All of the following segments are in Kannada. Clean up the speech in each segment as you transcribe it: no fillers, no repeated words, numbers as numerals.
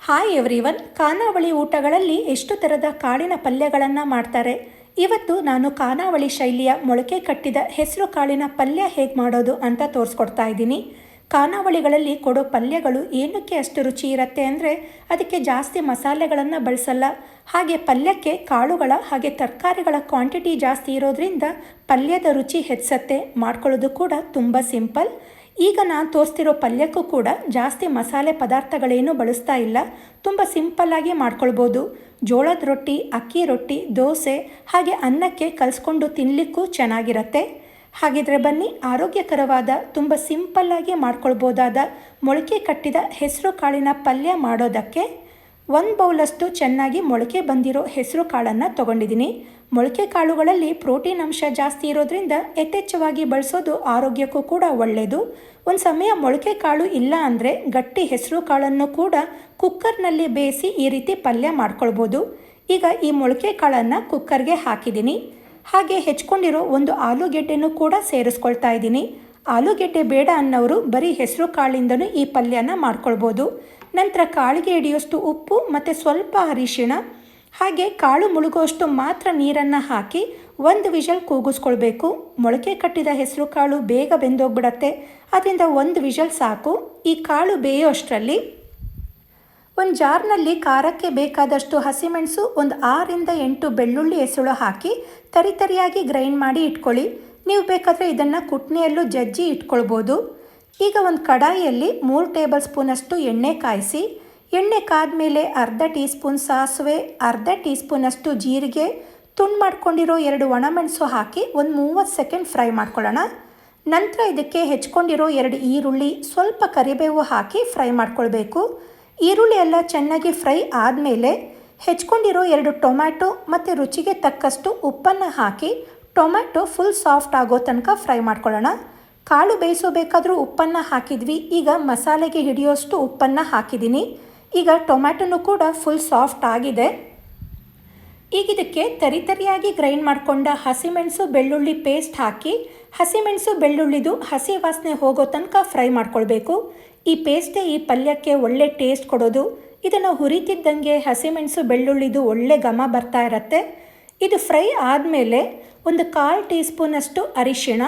ಹಾಯ್ ಎವ್ರಿವನ್, ಖಾನಾವಳಿ ಊಟಗಳಲ್ಲಿ ಎಷ್ಟು ಥರದ ಕಾಳಿನ ಪಲ್ಯಗಳನ್ನು ಮಾಡ್ತಾರೆ. ಇವತ್ತು ನಾನು ಖಾನಾವಳಿ ಶೈಲಿಯ ಮೊಳಕೆ ಕಟ್ಟಿದ ಹೆಸರು ಕಾಳಿನ ಪಲ್ಯ ಹೇಗೆ ಮಾಡೋದು ಅಂತ ತೋರಿಸ್ಕೊಡ್ತಾ ಇದ್ದೀನಿ. ಖಾನಾವಳಿಗಳಲ್ಲಿ ಕೊಡೋ ಪಲ್ಯಗಳು ಏನಕ್ಕೆ ಅಷ್ಟು ರುಚಿ ಇರುತ್ತೆ ಅಂದರೆ ಅದಕ್ಕೆ ಜಾಸ್ತಿ ಮಸಾಲೆಗಳನ್ನು ಬಳಸಲ್ಲ. ಹಾಗೆ ಪಲ್ಯಕ್ಕೆ ಕಾಳುಗಳ ಹಾಗೆ ತರಕಾರಿಗಳ ಕ್ವಾಂಟಿಟಿ ಜಾಸ್ತಿ ಇರೋದ್ರಿಂದ ಪಲ್ಯದ ರುಚಿ ಹೆಚ್ಚುತ್ತೆ. ಮಾಡ್ಕೊಳ್ಳೋದು ಕೂಡ ತುಂಬ ಸಿಂಪಲ್. ಈಗ ನಾನು ತೋರಿಸ್ತಿರೋ ಪಲ್ಯಕ್ಕೂ ಕೂಡ ಜಾಸ್ತಿ ಮಸಾಲೆ ಪದಾರ್ಥಗಳೇನು ಬಳಸ್ತಾ ಇಲ್ಲ. ತುಂಬ ಸಿಂಪಲ್ಲಾಗಿ ಮಾಡ್ಕೊಳ್ಬೋದು. ಜೋಳದ ರೊಟ್ಟಿ, ಅಕ್ಕಿ ರೊಟ್ಟಿ, ದೋಸೆ ಹಾಗೆ ಅನ್ನಕ್ಕೆ ಕಲಿಸ್ಕೊಂಡು ತಿನ್ನಲಿಕ್ಕೂ ಚೆನ್ನಾಗಿರುತ್ತೆ. ಹಾಗಿದ್ರೆ ಬನ್ನಿ, ಆರೋಗ್ಯಕರವಾದ ತುಂಬ ಸಿಂಪಲ್ಲಾಗಿ ಮಾಡ್ಕೊಳ್ಬೋದಾದ ಮೊಳಕೆ ಕಟ್ಟಿದ ಹೆಸರು ಕಾಳಿನ ಪಲ್ಯ ಮಾಡೋದಕ್ಕೆ 1 ಬೌಲಷ್ಟು ಚೆನ್ನಾಗಿ ಮೊಳಕೆ ಬಂದಿರೋ ಹೆಸರು ಕಾಳನ್ನು ತೊಗೊಂಡಿದ್ದೀನಿ. ಮೊಳಕೆ ಕಾಳುಗಳಲ್ಲಿ ಪ್ರೋಟೀನ್ ಅಂಶ ಜಾಸ್ತಿ ಇರೋದ್ರಿಂದ ಯಥೇಚ್ಛವಾಗಿ ಬಳಸೋದು ಆರೋಗ್ಯಕ್ಕೂ ಕೂಡ ಒಳ್ಳೆಯದು. ಒಂದು ಸಮಯ ಮೊಳಕೆ ಕಾಳು ಇಲ್ಲ ಅಂದರೆ ಗಟ್ಟಿ ಹೆಸರು ಕಾಳನ್ನು ಕೂಡ ಕುಕ್ಕರ್ನಲ್ಲಿ ಬೇಯಿಸಿ ಈ ರೀತಿ ಪಲ್ಯ ಮಾಡ್ಕೊಳ್ಬೋದು. ಈಗ ಈ ಮೊಳಕೆ ಕಾಳನ್ನು ಕುಕ್ಕರ್ಗೆ ಹಾಕಿದ್ದೀನಿ. ಹಾಗೆ ಹೆಚ್ಕೊಂಡಿರೋ ಒಂದು ಆಲೂಗೆಡ್ಡೆನೂ ಕೂಡ ಸೇರಿಸ್ಕೊಳ್ತಾ ಇದ್ದೀನಿ. ಆಲೂಗೆಡ್ಡೆ ಬೇಡ ಅನ್ನೋರು ಬರೀ ಹೆಸರು ಕಾಳಿಂದನೂ ಈ ಪಲ್ಯನ ಮಾಡ್ಕೊಳ್ಬೋದು. ನಂತರ ಕಾಳಿಗೆ ಹಿಡಿಯೋಷ್ಟು ಉಪ್ಪು ಮತ್ತು ಸ್ವಲ್ಪ ಅರಿಶಿಣ ಹಾಗೆ ಕಾಳು ಮುಳುಗುವಷ್ಟು ಮಾತ್ರ ನೀರನ್ನು ಹಾಕಿ 1 ವಿಷಲ್ ಕೂಗಿಸ್ಕೊಳ್ಬೇಕು. ಮೊಳಕೆ ಕಟ್ಟಿದ ಹೆಸರು ಕಾಳು ಬೇಗ ಬೆಂದೋಗ್ಬಿಡತ್ತೆ. ಅದರಿಂದ 1 ವಿಷಲ್ ಸಾಕು. ಈ ಕಾಳು ಬೇಯೋಷ್ಟರಲ್ಲಿ ಒಂದು ಜಾರ್ನಲ್ಲಿ ಖಾರಕ್ಕೆ ಬೇಕಾದಷ್ಟು ಹಸಿಮೆಣಸು, ಒಂದು 6 ರಿಂದ 8 ಬೆಳ್ಳುಳ್ಳಿ ಎಸಳು ಹಾಕಿ ತರಿಯಾಗಿ ಗ್ರೈಂಡ್ ಮಾಡಿ ಇಟ್ಕೊಳ್ಳಿ. ನೀವು ಬೇಕಾದರೆ ಇದನ್ನು ಕುಟ್ನೆಯಲ್ಲೂ ಜಜ್ಜಿ ಇಟ್ಕೊಳ್ಬೋದು. ಈಗ ಒಂದು ಕಡಾಯಿಯಲ್ಲಿ 3 ಟೇಬಲ್ ಸ್ಪೂನಷ್ಟು ಎಣ್ಣೆ ಕಾಯಿಸಿ, ಎಣ್ಣೆ ಕಾದ್ಮೇಲೆ ಅರ್ಧ ಟೀ ಸ್ಪೂನ್ ಸಾಸಿವೆ, ಅರ್ಧ ಟೀ ಸ್ಪೂನಷ್ಟು ಜೀರಿಗೆ, ತುಂಡು ಮಾಡ್ಕೊಂಡಿರೋ 2 ಒಣಮೆಣಸು ಹಾಕಿ ಒಂದು 30 ಸೆಕೆಂಡ್ ಫ್ರೈ ಮಾಡ್ಕೊಳ್ಳೋಣ. ನಂತರ ಇದಕ್ಕೆ ಹೆಚ್ಕೊಂಡಿರೋ 2 ಈರುಳ್ಳಿ, ಸ್ವಲ್ಪ ಕರಿಬೇವು ಹಾಕಿ ಫ್ರೈ ಮಾಡ್ಕೊಳ್ಬೇಕು. ಈರುಳ್ಳಿ ಎಲ್ಲ ಚೆನ್ನಾಗಿ ಫ್ರೈ ಆದಮೇಲೆ ಹೆಚ್ಕೊಂಡಿರೋ 2 ಟೊಮ್ಯಾಟೊ ಮತ್ತು ರುಚಿಗೆ ತಕ್ಕಷ್ಟು ಉಪ್ಪನ್ನು ಹಾಕಿ ಟೊಮ್ಯಾಟೊ ಫುಲ್ ಸಾಫ್ಟ್ ಆಗೋ ತನಕ ಫ್ರೈ ಮಾಡ್ಕೊಳ್ಳೋಣ. ಕಾಳು ಬೇಯಿಸೋಬೇಕಾದ್ರೂ ಉಪ್ಪನ್ನು ಹಾಕಿದ್ವಿ. ಈಗ ಮಸಾಲೆಗೆ ಹಿಡಿಯೋಷ್ಟು ಉಪ್ಪನ್ನು ಹಾಕಿದ್ದೀನಿ. ಈಗ ಟೊಮ್ಯಾಟೊನೂ ಕೂಡ ಫುಲ್ ಸಾಫ್ಟ್ ಆಗಿದೆ. ಈಗ ಇದಕ್ಕೆ ತರಿಯಾಗಿ ಗ್ರೈಂಡ್ ಮಾಡಿಕೊಂಡ ಹಸಿಮೆಣಸು ಬೆಳ್ಳುಳ್ಳಿ ಪೇಸ್ಟ್ ಹಾಕಿ ಹಸಿಮೆಣಸು ಬೆಳ್ಳುಳ್ಳಿದು ಹಸಿ ವಾಸನೆ ಹೋಗೋ ತನಕ ಫ್ರೈ ಮಾಡ್ಕೊಳ್ಬೇಕು. ಈ ಪೇಸ್ಟೇ ಈ ಪಲ್ಯಕ್ಕೆ ಒಳ್ಳೆ ಟೇಸ್ಟ್ ಕೊಡೋದು. ಇದನ್ನು ಹುರಿತಿದ್ದಂಗೆ ಹಸಿಮೆಣಸು ಬೆಳ್ಳುಳ್ಳಿದು ಒಳ್ಳೆ ಘಮ ಬರ್ತಾ ಇರುತ್ತೆ. ಇದು ಫ್ರೈ ಆದಮೇಲೆ ಒಂದು 1/4 ಟೀ ಸ್ಪೂನಷ್ಟು ಅರಿಶಿಣ,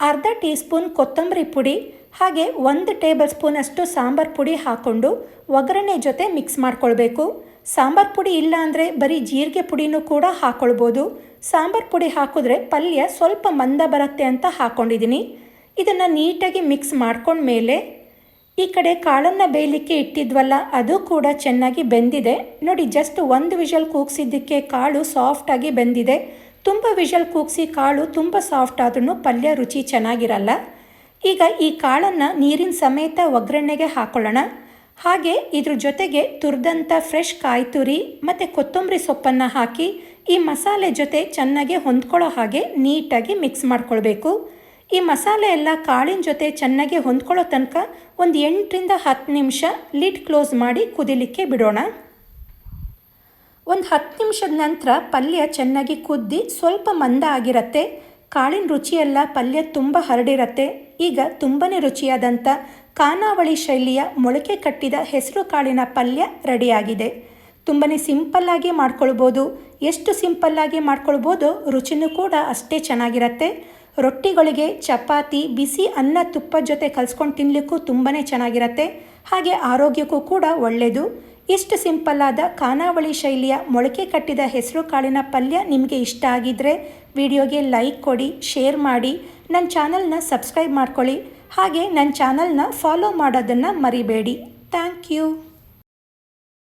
ಅರ್ಧ ಟೀ ಸ್ಪೂನ್ ಕೊತ್ತಂಬರಿ ಪುಡಿ ಹಾಗೆ 1 ಟೇಬಲ್ ಸ್ಪೂನಷ್ಟು ಸಾಂಬಾರು ಪುಡಿ ಹಾಕ್ಕೊಂಡು ಒಗ್ಗರಣೆ ಜೊತೆ ಮಿಕ್ಸ್ ಮಾಡ್ಕೊಳ್ಬೇಕು. ಸಾಂಬಾರು ಪುಡಿ ಇಲ್ಲ ಅಂದರೆ ಬರೀ ಜೀರಿಗೆ ಪುಡಿನೂ ಕೂಡ ಹಾಕ್ಕೊಳ್ಬೋದು. ಸಾಂಬಾರು ಪುಡಿ ಹಾಕಿದ್ರೆ ಪಲ್ಯ ಸ್ವಲ್ಪ ಮಂದ ಬರುತ್ತೆ ಅಂತ ಹಾಕ್ಕೊಂಡಿದ್ದೀನಿ. ಇದನ್ನು ನೀಟಾಗಿ ಮಿಕ್ಸ್ ಮಾಡ್ಕೊಂಡ್ಮೇಲೆ ಈ ಕಡೆ ಕಾಳನ್ನು ಬೇಯಲಿಕ್ಕೆ ಇಟ್ಟಿದ್ವಲ್ಲ, ಅದು ಕೂಡ ಚೆನ್ನಾಗಿ ಬೆಂದಿದೆ. ನೋಡಿ, ಜಸ್ಟ್ 1 ವಿಷಲ್ ಕೂಗಿಸಿದ್ದಕ್ಕೆ ಕಾಳು ಸಾಫ್ಟಾಗಿ ಬೆಂದಿದೆ. ತುಂಬ ವಿಷಲ್ ಕೂಗಿಸಿ ಕಾಳು ತುಂಬ ಸಾಫ್ಟ್ ಆದ್ರೂ ಪಲ್ಯ ರುಚಿ ಚೆನ್ನಾಗಿರಲ್ಲ. ಈಗ ಈ ಕಾಳನ್ನು ನೀರಿನ ಸಮೇತ ಒಗ್ಗರಣೆಗೆ ಹಾಕೊಳ್ಳೋಣ. ಹಾಗೆ ಇದ್ರ ಜೊತೆಗೆ ತುರಿದಂಥ ಫ್ರೆಶ್ ಕಾಯಿ ತುರಿ ಮತ್ತು ಕೊತ್ತಂಬರಿ ಸೊಪ್ಪನ್ನು ಹಾಕಿ ಈ ಮಸಾಲೆ ಜೊತೆ ಚೆನ್ನಾಗಿ ಹೊಂದ್ಕೊಳ್ಳೋ ಹಾಗೆ ನೀಟಾಗಿ ಮಿಕ್ಸ್ ಮಾಡ್ಕೊಳ್ಬೇಕು. ಈ ಮಸಾಲೆ ಎಲ್ಲ ಕಾಳಿನ ಜೊತೆ ಚೆನ್ನಾಗಿ ಹೊಂದ್ಕೊಳ್ಳೋ ತನಕ ಒಂದು 8 ರಿಂದ 10 ನಿಮಿಷ ಲಿಡ್ ಕ್ಲೋಸ್ ಮಾಡಿ ಕುದಿಲಿಕ್ಕೆ ಬಿಡೋಣ. ಒಂದು 10 ನಿಮಿಷದ ನಂತರ ಪಲ್ಯ ಚೆನ್ನಾಗಿ ಕುದ್ದಿ ಸ್ವಲ್ಪ ಮಂದ ಆಗಿರುತ್ತೆ. ಕಾಳಿನ ರುಚಿಯೆಲ್ಲ ಪಲ್ಯ ತುಂಬ ಹರಡಿರುತ್ತೆ. ಈಗ ತುಂಬಾ ರುಚಿಯಾದಂಥ ಖಾನಾವಳಿ ಶೈಲಿಯ ಮೊಳಕೆ ಕಟ್ಟಿದ ಹೆಸರು ಕಾಳಿನ ಪಲ್ಯ ರೆಡಿಯಾಗಿದೆ. ತುಂಬಾ ಸಿಂಪಲ್ಲಾಗಿ ಮಾಡ್ಕೊಳ್ಬೋದು. ಎಷ್ಟು ಸಿಂಪಲ್ಲಾಗಿ ಮಾಡ್ಕೊಳ್ಬೋದು, ರುಚಿನೂ ಕೂಡ ಅಷ್ಟೇ ಚೆನ್ನಾಗಿರುತ್ತೆ. ರೊಟ್ಟಿಗಳಿಗೆ, ಚಪಾತಿ, ಬಿಸಿ ಅನ್ನ ತುಪ್ಪದ ಜೊತೆ ಕಲಿಸ್ಕೊಂಡು ತಿನ್ನಲಿಕ್ಕೂ ತುಂಬಾ ಚೆನ್ನಾಗಿರುತ್ತೆ. ಹಾಗೆ ಆರೋಗ್ಯಕ್ಕೂ ಕೂಡ ಒಳ್ಳೆಯದು. ಇಷ್ಟು ಸಿಂಪಲ್ಲಾದ ಖಾನಾವಳಿ ಶೈಲಿಯ ಮೊಳಕೆ ಕಟ್ಟಿದ ಹೆಸರು ಕಾಳಿನ ಪಲ್ಯ ನಿಮಗೆ ಇಷ್ಟ ಆಗಿದ್ದರೆ ವಿಡಿಯೋಗೆ ಲೈಕ್ ಕೊಡಿ, ಶೇರ್ ಮಾಡಿ, ನನ್ನ ಚಾನಲ್ನ ಸಬ್ಸ್ಕ್ರೈಬ್ ಮಾಡ್ಕೊಳ್ಳಿ. ಹಾಗೆ ನನ್ನ ಚಾನಲ್ನ ಫಾಲೋ ಮಾಡೋದನ್ನು ಮರಿಬೇಡಿ. Thank you.